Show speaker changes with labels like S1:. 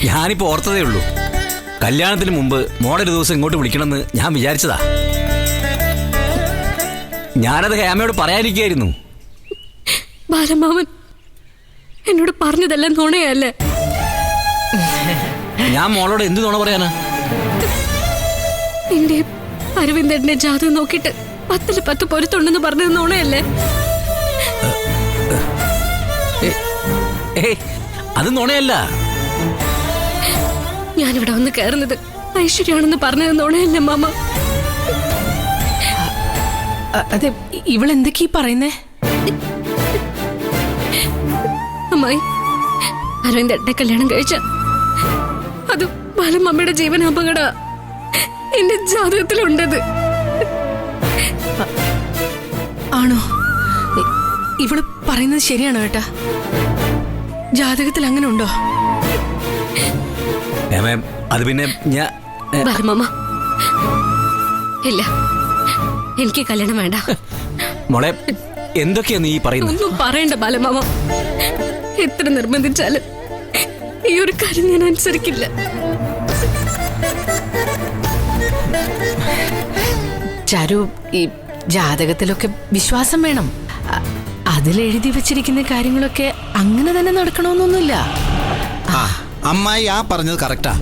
S1: ഞാനിപ്പോ ഓർത്തതേ ഉള്ളൂ. കല്യാണത്തിന് മുമ്പ് മോളൊരു ദിവസം ഇങ്ങോട്ട് വിളിക്കണമെന്ന് ഞാൻ വിചാരിച്ചതാ. ഞാനത് ഹേമയോട് പറയാനിരിക്കായിരുന്നു.
S2: ബാലമാമൻ എന്നോട് പറഞ്ഞതെല്ലാം നുണയല്ലേ?
S1: ഞാൻ മോളോട് എന്ത് നുണ പറയാനാ?
S2: നിന്റെ അരവിന്ദന്റെ ജാതകം നോക്കിയിട്ട് 10 10 പൊരുത്തുണ്ടെന്ന് പറഞ്ഞത് നുണയല്ലേ?
S1: അത് നുണയല്ല.
S2: ഞാനിവിടെ വന്ന് കയറുന്നത് ഐശ്വര്യാണെന്ന് പറഞ്ഞത് നുണയല്ലേ മാമ?
S3: അതെ, ഇവളെന്തൊക്കെയാ പറയുന്നേ?
S2: അമ്മായി, അരവിന്ദന്റെ കല്യാണം കഴിച്ച അത് ബാലമ്മയുടെ ജീവൻ അപകട എന്റെ ജാതകത്തിലുണ്ടത്.
S3: ആണോ? ഇവള് പറയുന്നത് ശരിയാണോ ഏട്ടാ? ജാതകത്തിൽ അങ്ങനെ ഉണ്ടോ?
S1: അത് പിന്നെ
S2: ബാലമ്മ, ഇല്ല, എനിക്ക് കല്യാണം വേണ്ട.
S1: മോളെ, എന്തൊക്കെയാ നീ പറയുന്നത്?
S2: ഒന്നും പറയണ്ട ബാലമാമ. എത്ര നിർബന്ധിച്ചാലും ഈ ഒരു കാര്യം ഞാൻ അനുസരിക്കില്ല.
S3: ചാരു, ഈ ജാതകത്തിലൊക്കെ വിശ്വാസം വേണം. അതിലെഴുതി വെച്ചിരിക്കുന്ന കാര്യങ്ങളൊക്കെ അങ്ങനെ തന്നെ നടക്കണമെന്നൊന്നുമില്ല.
S4: അമ്മായി ആ പറഞ്ഞത് കറക്റ്റാ.